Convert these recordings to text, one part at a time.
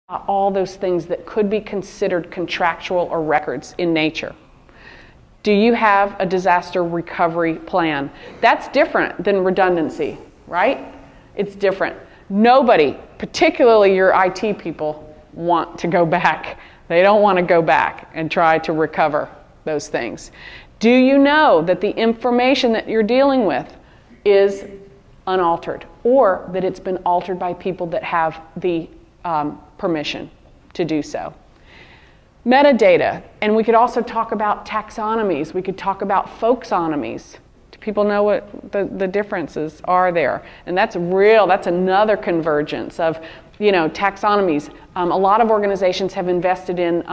all those things that could be considered contractual or records in nature. Do you have a disaster recovery plan? That's different than redundancy, right? It's different. Nobody, particularly your IT people, want to go back. They don't want to go back and try to recover those things. Do you know that the information that you're dealing with is unaltered, or that it's been altered by people that have the permission to do so? Metadata, and we could also talk about taxonomies. We could talk about folksonomies. Do people know what the differences are there? And that's another convergence of, taxonomies. A lot of organizations have invested in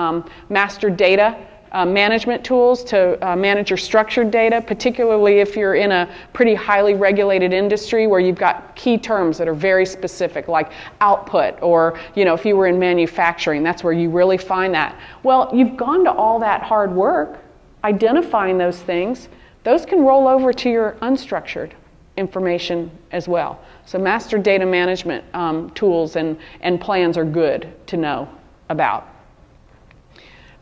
master data management tools to manage your structured data, particularly if you're in a pretty highly regulated industry where you've got key terms that are very specific, like output, or if you were in manufacturing, that's where you really find that. Well, you've gone to all that hard work identifying those things. Those can roll over to your unstructured information as well. So master data management tools and plans are good to know about.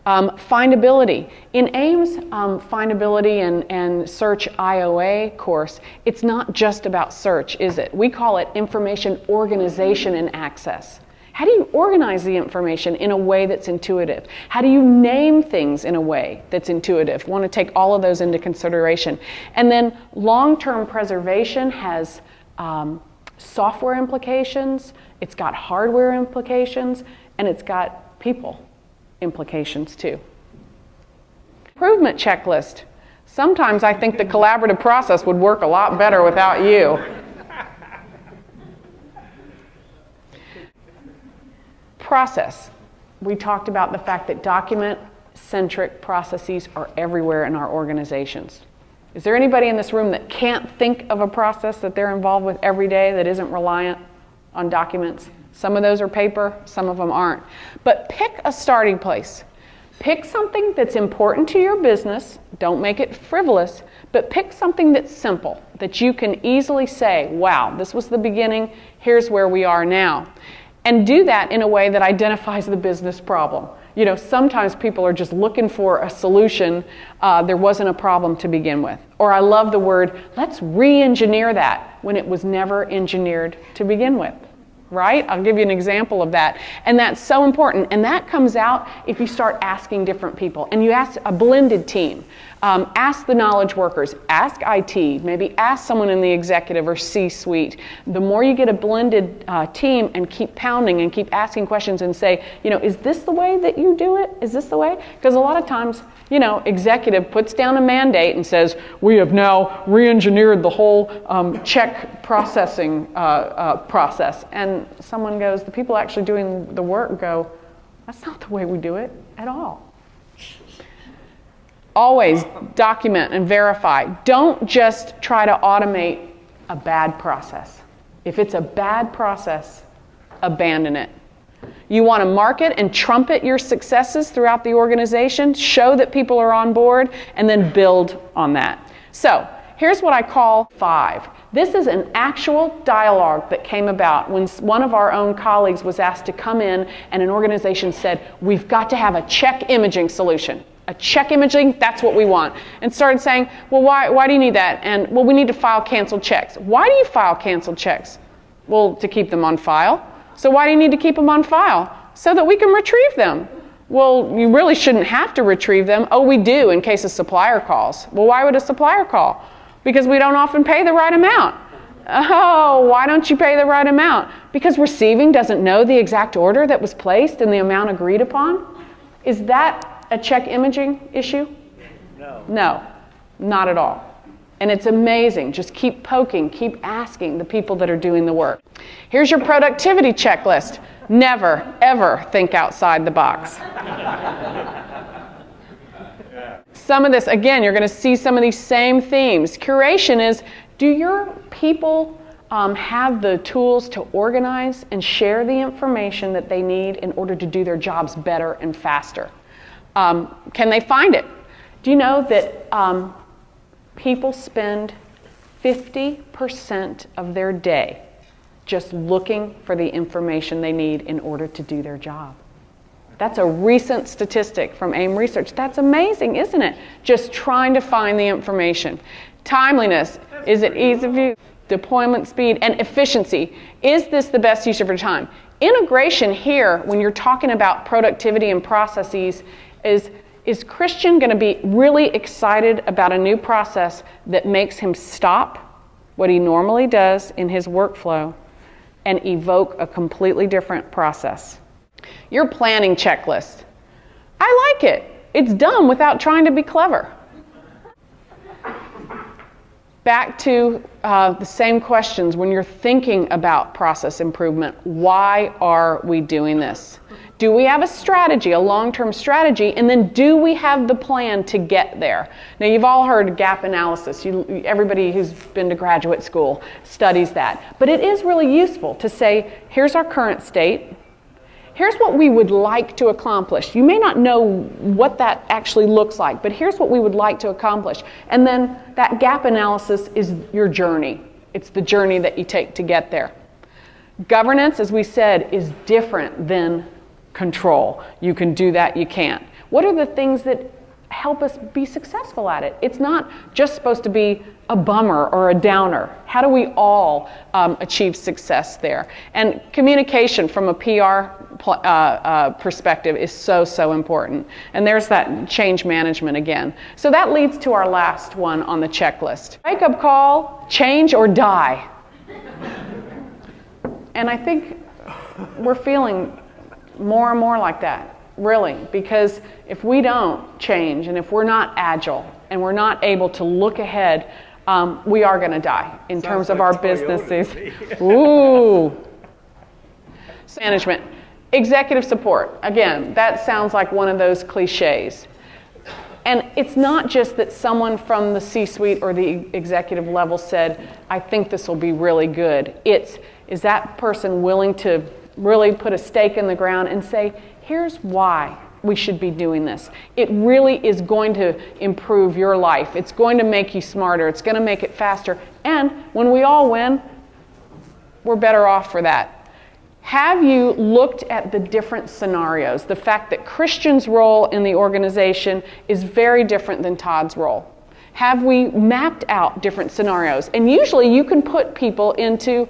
Findability. In AIIM's Findability and Search IOA course, it's not just about search, is it? We call it information organization and access. How do you organize the information in a way that's intuitive? How do you name things in a way that's intuitive? We want to take all of those into consideration. And then long-term preservation has software implications, it's got hardware implications, and it's got people implications too. Improvement checklist. Sometimes I think the collaborative process would work a lot better without you. Process. We talked about the fact that document-centric processes are everywhere in our organizations. Is there anybody in this room that can't think of a process that they're involved with every day that isn't reliant on documents? Some of those are paper, some of them aren't. But pick a starting place. Pick something that's important to your business. Don't make it frivolous, but pick something that's simple, that you can easily say, wow, this was the beginning, here's where we are now. And do that in a way that identifies the business problem. Sometimes people are just looking for a solution. There wasn't a problem to begin with. Or I love the word, let's re-engineer that, when it was never engineered to begin with. Right? I'll give you an example of that. And that's so important. And that comes out if you start asking different people. And you ask a blended team. Ask the knowledge workers. Ask IT. Maybe ask someone in the executive or C-suite. The more you get a blended team and keep pounding and keep asking questions and say, is this the way that you do it? Is this the way? Because a lot of times, executive puts down a mandate and says, we have now re-engineered the whole check processing process. And someone goes, the people actually doing the work go, that's not the way we do it at all. Always document and verify. Don't just try to automate a bad process. If it's a bad process, abandon it. You want to market and trumpet your successes throughout the organization, show that people are on board, and then build on that. So here's what I call 5. This is an actual dialogue that came about when one of our own colleagues was asked to come in and an organization said, we've got to have a check imaging solution. A check imaging, that's what we want. And started saying, well, why do you need that? And, well, we need to file canceled checks. Why do you file canceled checks? Well, to keep them on file. So why do you need to keep them on file? So that we can retrieve them. Well, you really shouldn't have to retrieve them. Oh, we do in case a supplier calls. Well, why would a supplier call? Because we don't often pay the right amount. Oh, why don't you pay the right amount? Because receiving doesn't know the exact order that was placed and the amount agreed upon? Is that a check imaging issue? No. No, not at all. And it's amazing. Just keep poking, keep asking the people that are doing the work. Here's your productivity checklist. Never, ever think outside the box. Some of this, again, you're going to see some of these same themes. Curation is, do your people have the tools to organize and share the information that they need in order to do their jobs better and faster? Can they find it? Do you know that people spend 50% of their day just looking for the information they need in order to do their job. That's a recent statistic from AIIM research. That's amazing, isn't it? Just trying to find the information. Timeliness, is it ease of use? Deployment speed and efficiency. Is this the best use of your time? Integration here, when you're talking about productivity and processes, is Christian going to be really excited about a new process that makes him stop what he normally does in his workflow and evoke a completely different process? Your planning checklist. I like it. It's done without trying to be clever. Back to the same questions when you're thinking about process improvement. Why are we doing this? Do we have a strategy, a long-term strategy, and then do we have the plan to get there? Now, you've all heard gap analysis. Everybody who's been to graduate school studies that. But it is really useful to say, here's our current state. Here's what we would like to accomplish. You may not know what that actually looks like, but here's what we would like to accomplish. And then that gap analysis is your journey. It's the journey that you take to get there. Governance, as we said, is different than control. You can do that, you can't. What are the things that help us be successful at it? It's not just supposed to be a bummer or a downer. How do we all achieve success there? And communication from a PR perspective is so important. And there's that change management again. So that leads to our last one on the checklist. Wake up call, change or die. And I think we're feeling more and more like that, really, because if we don't change and if we're not agile and we're not able to look ahead, we are going to die in terms of our businesses. Ooh. Management. Executive support. Again, that sounds like one of those cliches. And it's not just that someone from the C-suite or the executive level said, I think this will be really good. Is that person willing to really put a stake in the ground and say, here's why we should be doing this. It really is going to improve your life. It's going to make you smarter. It's going to make it faster. And when we all win, we're better off for that. Have you looked at the different scenarios? The fact that Christian's role in the organization is very different than Todd's role. Have we mapped out different scenarios? And usually you can put people into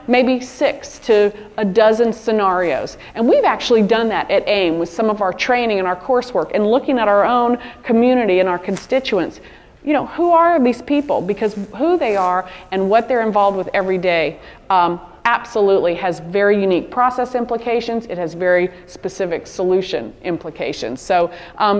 maybe 6 to a dozen scenarios. And we've actually done that at AIIM with some of our training and our coursework and looking at our own community and our constituents. Who are these people? Because who they are and what they're involved with every day absolutely has very unique process implications. It has very specific solution implications. So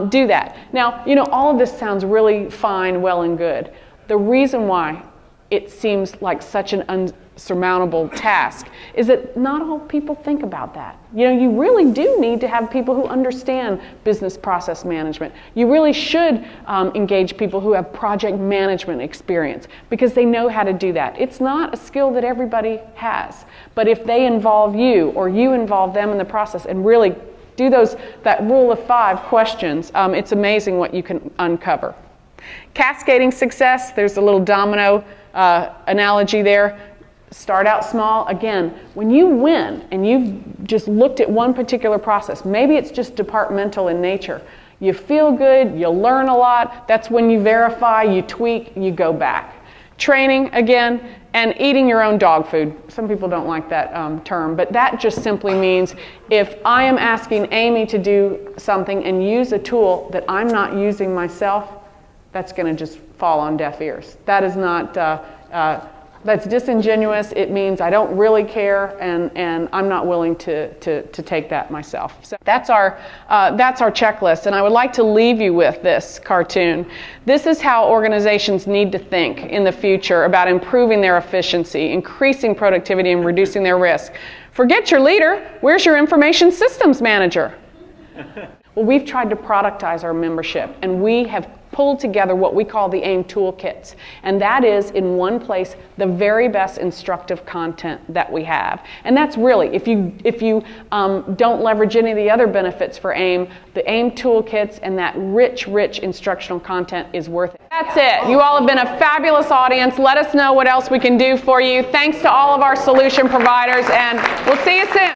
do that. Now, all of this sounds really fine, well and good. The reason why it seems like such an unsurmountable task is that not all people think about that. You really do need to have people who understand business process management. You really should engage people who have project management experience because they know how to do that. It's not a skill that everybody has, but if they involve you or you involve them in the process and really do that rule of 5 questions, it's amazing what you can uncover. Cascading success, there's a little domino analogy there. Start out small. Again, when you win and you've just looked at one particular process, maybe it's just departmental in nature. You feel good, you learn a lot. That's when you verify, you tweak, you go back. Training, again, and eating your own dog food. Some people don't like that term, but that just simply means if I am asking Amy to do something and use a tool that I'm not using myself, that's going to just fall on deaf ears. That is not, that's disingenuous. It means I don't really care, and I'm not willing to take that myself. So that's our checklist, and I would like to leave you with this cartoon. This is how organizations need to think in the future about improving their efficiency, increasing productivity, and reducing their risk. Forget your leader. Where's your information systems manager? Well, we've tried to productize our membership, and we have pulled together what we call the AIM toolkits. And that is, in one place, the very best instructive content that we have. And that's really, if you don't leverage any of the other benefits for AIM, the AIM toolkits and that rich instructional content is worth it. That's it. You all have been a fabulous audience. Let us know what else we can do for you. Thanks to all of our solution providers, and we'll see you soon.